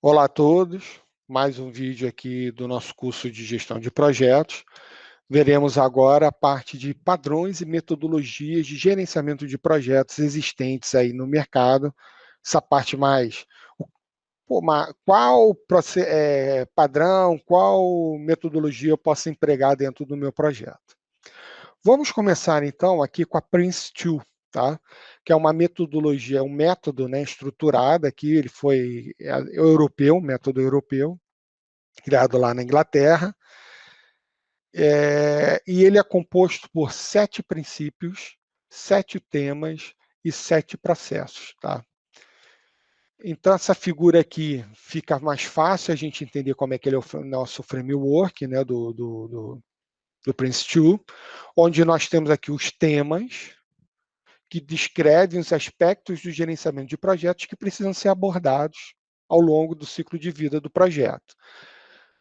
Olá a todos, mais um vídeo aqui do nosso curso de gestão de projetos. Veremos agora a parte de padrões e metodologias de gerenciamento de projetos existentes aí no mercado. Essa parte mais, qual padrão, qual metodologia eu posso empregar dentro do meu projeto. Vamos começar então aqui com a Prince2, tá? Que é uma metodologia, um método, né, estruturado aqui, ele foi europeu, método europeu, criado lá na Inglaterra, e ele é composto por 7 princípios, 7 temas e 7 processos, tá? Então, essa figura aqui fica mais fácil a gente entender como é que ele é o nosso framework, né, do Prince2, onde nós temos aqui os temas, que descrevem os aspectos do gerenciamento de projetos que precisam ser abordados ao longo do ciclo de vida do projeto.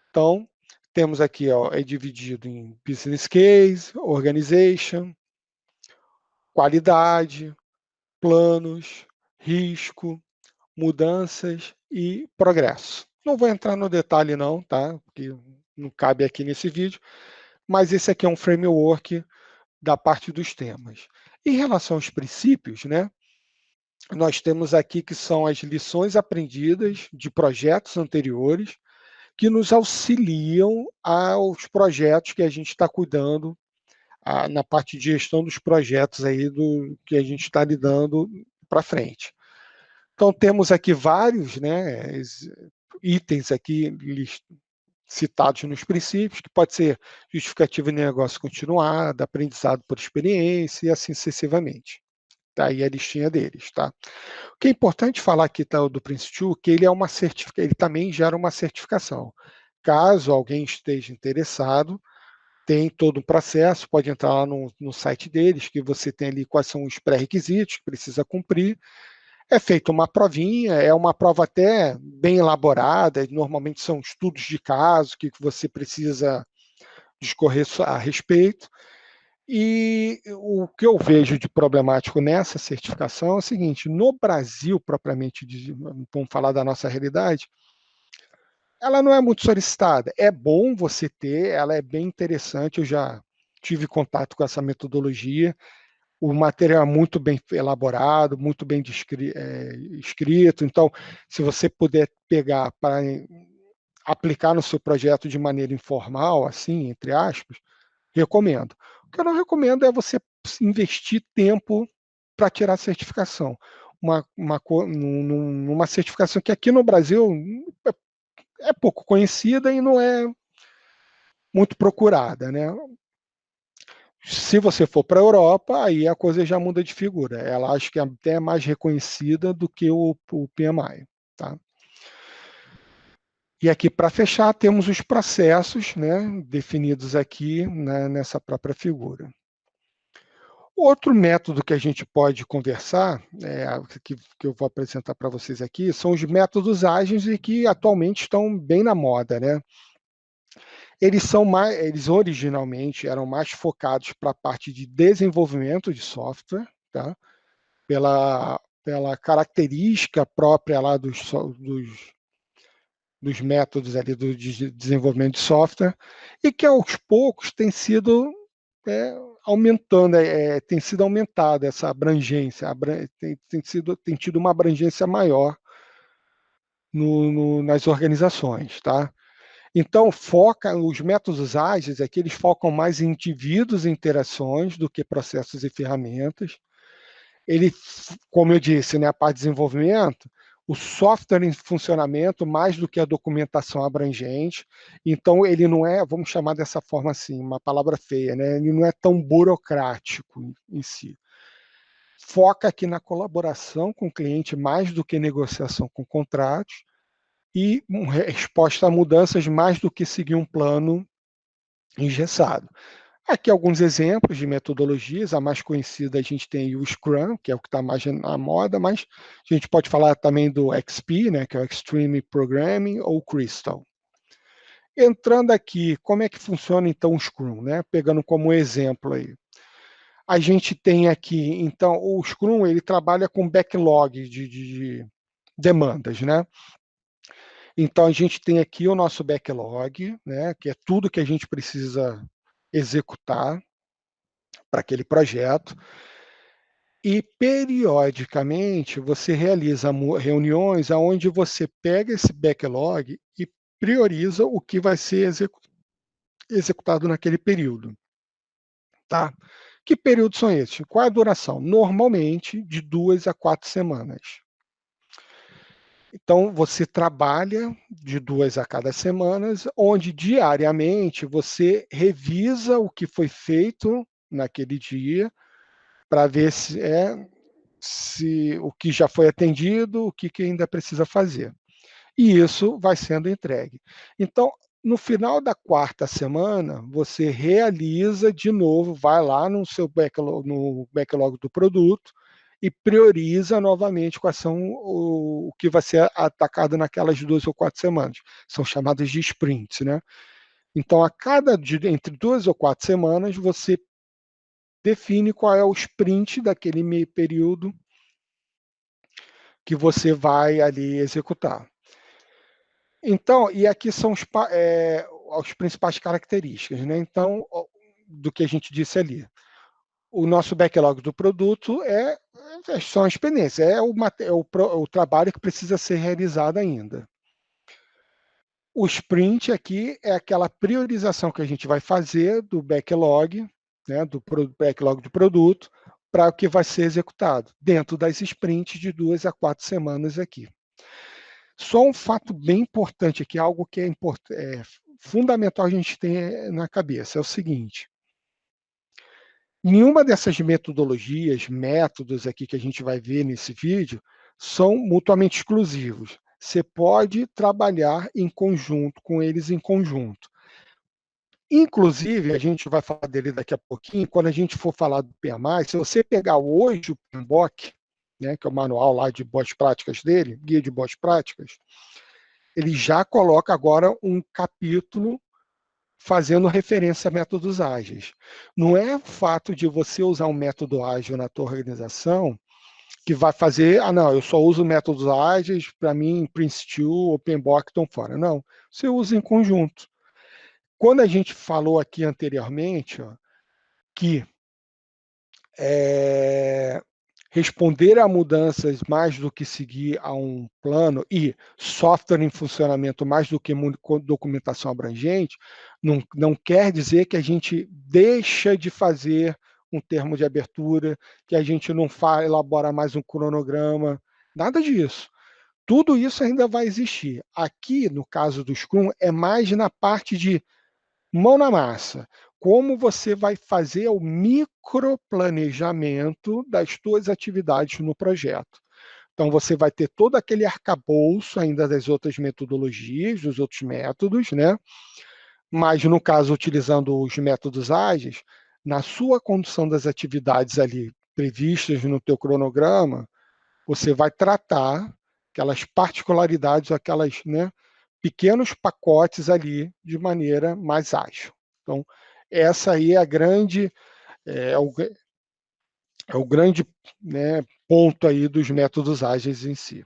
Então, temos aqui, é dividido em business case, organization, qualidade, planos, risco, mudanças e progresso. Não vou entrar no detalhe não, tá? Porque não cabe aqui nesse vídeo, mas esse aqui é um framework da parte dos temas. Em relação aos princípios, né? Nós temos aqui que são as lições aprendidas de projetos anteriores que nos auxiliam aos projetos que a gente está cuidando na parte de gestão dos projetos aí que a gente está lidando para frente. Então temos aqui vários, né, itens aqui citados nos princípios, que pode ser justificativa de negócio continuado, aprendizado por experiência e assim sucessivamente. Tá aí a listinha deles, tá? O que é importante falar aqui do Prince2, que ele ele também gera uma certificação. Caso alguém esteja interessado, tem todo um processo, pode entrar lá no site deles, que você tem ali quais são os pré-requisitos que precisa cumprir. É feita uma provinha, é uma prova até bem elaborada, normalmente são estudos de caso que você precisa discorrer a respeito. E o que eu vejo de problemático nessa certificação é o seguinte: no Brasil, propriamente, vamos falar da nossa realidade, ela não é muito solicitada. É bom você ter, ela é bem interessante, eu já tive contato com essa metodologia, o material é muito bem elaborado, muito bem escrito, então, se você puder pegar para aplicar no seu projeto de maneira informal, assim, entre aspas, recomendo. O que eu não recomendo é você investir tempo para tirar a certificação. Numa certificação que aqui no Brasil é pouco conhecida e não é muito procurada, né? Se você for para a Europa, aí a coisa já muda de figura. Ela acho que é até mais reconhecida do que o PMI. Tá? E aqui, para fechar, temos os processos, né, definidos aqui, né, nessa própria figura. Outro método que a gente pode conversar, que eu vou apresentar para vocês aqui, são os métodos ágeis e que atualmente estão bem na moda, né? Eles originalmente eram mais focados para a parte de desenvolvimento de software, tá? Pela característica própria lá dos métodos ali de desenvolvimento de software, e que aos poucos é, tem sido aumentada essa abrangência, tem tido uma abrangência maior nas organizações, tá? Então, os métodos ágeis aqui, eles focam mais em indivíduos e interações do que processos e ferramentas. Ele, como eu disse, né, a parte de desenvolvimento, o software em funcionamento mais do que a documentação abrangente. Então, ele não é, vamos chamar dessa forma assim, uma palavra feia, né? Ele não é tão burocrático em si. Foca aqui na colaboração com o cliente mais do que negociação com contratos e resposta a mudanças mais do que seguir um plano engessado. Aqui alguns exemplos de metodologias, a mais conhecida a gente tem o Scrum, que é o que está mais na moda, mas a gente pode falar também do XP, né, que é o Extreme Programming, ou Crystal. Entrando aqui, como é que funciona então o Scrum, né? Pegando como exemplo aí. A gente tem aqui, então, o Scrum ele trabalha com backlog de demandas, né? Então, a gente tem aqui o nosso backlog, né, que é tudo que a gente precisa executar para aquele projeto. E, periodicamente, você realiza reuniões onde você pega esse backlog e prioriza o que vai ser executado naquele período. Tá? Que períodos são esses? Qual é a duração? Normalmente, de 2 a 4 semanas. Então, você trabalha de 2 a cada semanas, onde diariamente você revisa o que foi feito naquele dia, para ver se o que já foi atendido, o que ainda precisa fazer. E isso vai sendo entregue. Então, no final da quarta semana, você realiza de novo, vai lá no backlog do produto e prioriza novamente quais são o que vai ser atacado naquelas 2 ou 4 semanas. São chamadas de sprints, né? Então, entre 2 ou 4 semanas, você define qual é o sprint daquele meio período que você vai ali executar. Então, e aqui são as principais características, né? Então, do que a gente disse ali. O nosso backlog do produto são as pendências, o trabalho que precisa ser realizado ainda. O sprint aqui é aquela priorização que a gente vai fazer do backlog, né, do backlog do produto, para o que vai ser executado, dentro das sprints de 2 a 4 semanas aqui. Só um fato bem importante aqui, algo que é fundamental a gente ter na cabeça, é o seguinte: nenhuma dessas metodologias, métodos aqui que a gente vai ver nesse vídeo, são mutuamente exclusivos. Você pode trabalhar em conjunto com eles em conjunto. Inclusive, a gente vai falar dele daqui a pouquinho, quando a gente for falar do PMI, se você pegar hoje o PMBOK, né, que é o manual lá de boas práticas dele, guia de boas práticas, ele já coloca agora um capítulo fazendo referência a métodos ágeis. Não é o fato de você usar um método ágil na tua organização que vai fazer, não, eu só uso métodos ágeis, para mim, Prince2 ou PMBOK estão fora. Não, você usa em conjunto. Quando a gente falou aqui anteriormente, que responder a mudanças mais do que seguir a um plano e software em funcionamento mais do que documentação abrangente, não quer dizer que a gente deixa de fazer um termo de abertura, que a gente não elabora mais um cronograma, nada disso. Tudo isso ainda vai existir. Aqui, no caso do Scrum, é mais na parte de mão na massa. Como você vai fazer o microplanejamento das suas atividades no projeto. Então, você vai ter todo aquele arcabouço ainda das outras metodologias, dos outros métodos, né? Mas, no caso, utilizando os métodos ágeis, na sua condução das atividades ali previstas no teu cronograma, você vai tratar aquelas particularidades, aquelas, né, pequenos pacotes ali de maneira mais ágil. Então, essa aí é o grande, né, ponto aí dos métodos ágeis em si.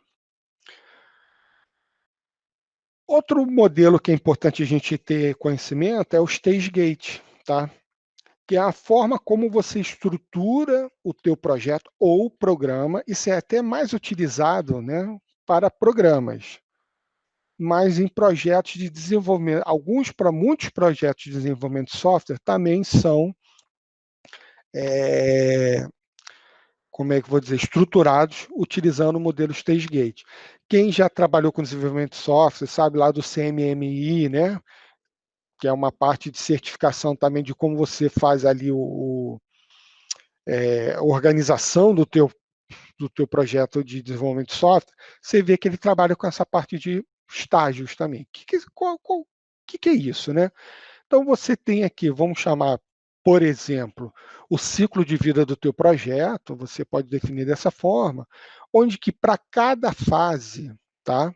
Outro modelo que é importante a gente ter conhecimento é o Stage Gate, tá? Que é a forma como você estrutura o teu projeto ou programa. Isso é até mais utilizado, né, para programas, mas em projetos de desenvolvimento, para muitos projetos de desenvolvimento de software também são, como é que eu vou dizer, estruturados utilizando o modelo Stage Gate. Quem já trabalhou com desenvolvimento de software sabe lá do CMMI, né? Que é uma parte de certificação também de como você faz ali a organização do teu projeto de desenvolvimento de software. Você vê que ele trabalha com essa parte de estágios também. Que é isso, né? Então, você tem aqui, vamos chamar, por exemplo, o ciclo de vida do teu projeto, você pode definir dessa forma, onde que para cada fase, tá?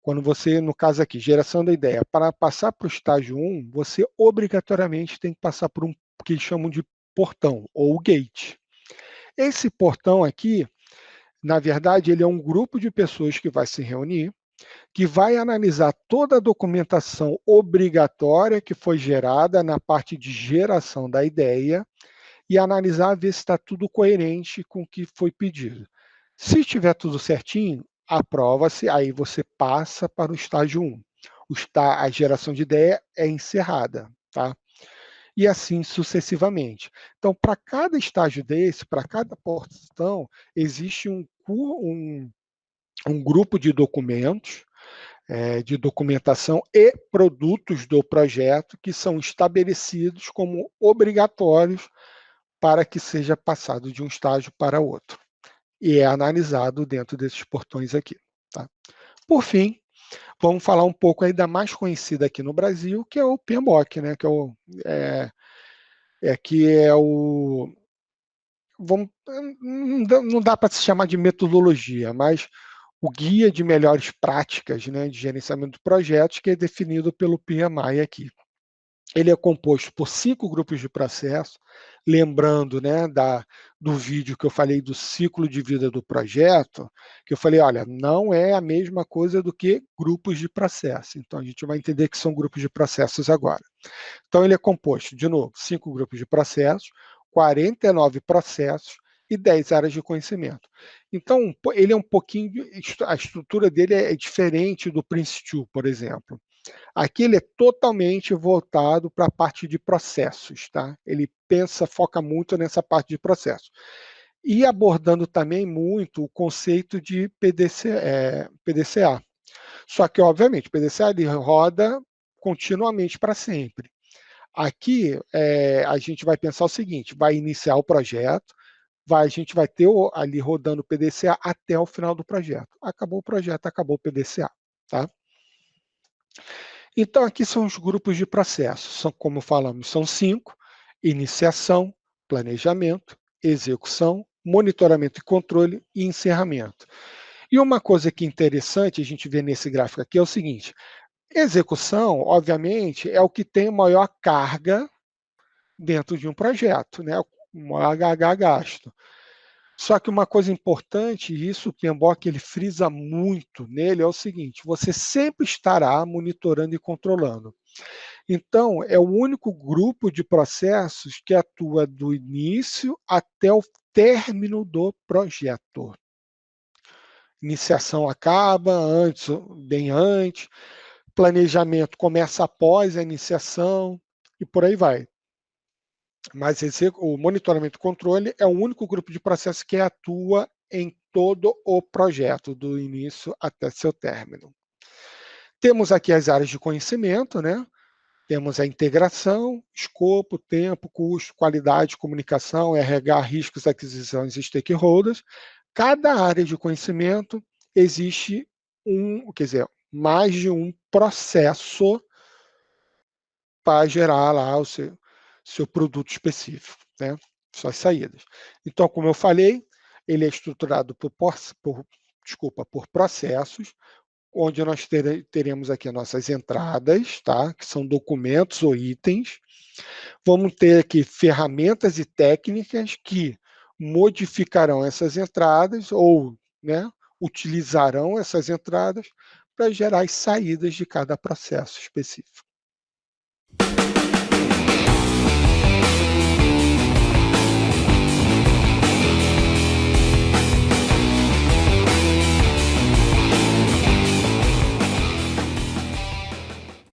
Quando você, no caso aqui, geração da ideia, para passar para o estágio 1, você obrigatoriamente tem que passar por um que eles chamam de portão, ou gate. Esse portão aqui, na verdade, ele é um grupo de pessoas que vai se reunir, que vai analisar toda a documentação obrigatória que foi gerada na parte de geração da ideia e analisar, ver se está tudo coerente com o que foi pedido. Se estiver tudo certinho, aprova-se, aí você passa para o estágio 1. A geração de ideia é encerrada, tá? E assim sucessivamente. Então, para cada estágio desse, para cada porção, existe um grupo de documentos, de documentação e produtos do projeto que são estabelecidos como obrigatórios para que seja passado de um estágio para outro. E é analisado dentro desses portões aqui. Tá? Por fim, vamos falar um pouco aí da mais conhecida aqui no Brasil, que é o PMBOK, né? Que é o. Vamos, não dá para se chamar de metodologia, mas o guia de melhores práticas, né, de gerenciamento de projetos, que é definido pelo PMI aqui. Ele é composto por 5 grupos de processo, lembrando, né, do vídeo que eu falei do ciclo de vida do projeto, que eu falei, olha, não é a mesma coisa do que grupos de processo. Então, a gente vai entender que são grupos de processos agora. Então, ele é composto, de novo, 5 grupos de processos, 49 processos e 10 áreas de conhecimento. Então, ele é um pouquinho, a estrutura dele é diferente do Prince2, por exemplo. Aqui ele é totalmente voltado para a parte de processos, tá? Ele foca muito nessa parte de processos. E abordando também muito o conceito de PDCA. Só que, obviamente, o PDCA ele roda continuamente para sempre. Aqui a gente vai pensar o seguinte: vai iniciar o projeto, a gente vai ter ali rodando o PDCA até o final do projeto. Acabou o projeto, acabou o PDCA. Tá? Então, aqui são os grupos de processos. São, como falamos, são 5: iniciação, planejamento, execução, monitoramento e controle e encerramento. E uma coisa que é interessante a gente ver nesse gráfico aqui é o seguinte: execução, obviamente, é o que tem maior carga dentro de um projeto, né? O maior HH gasto. Só que uma coisa importante, e isso o PMBOK ele frisa muito nele, é o seguinte: você sempre estará monitorando e controlando. Então, é o único grupo de processos que atua do início até o término do projeto. Iniciação acaba antes, bem antes, planejamento começa após a iniciação e por aí vai. Mas o monitoramento e controle é o único grupo de processos que atua em todo o projeto, do início até seu término. Temos aqui as áreas de conhecimento, né? Temos a integração, escopo, tempo, custo, qualidade, comunicação, RH, riscos, aquisições e stakeholders. Cada área de conhecimento existe mais de um processo para gerar lá o seu produto específico, né? Suas saídas. Então, como eu falei, ele é estruturado por processos, onde nós teremos aqui as nossas entradas, tá? Que são documentos ou itens. Vamos ter aqui ferramentas e técnicas que modificarão essas entradas ou, né, utilizarão essas entradas para gerar as saídas de cada processo específico.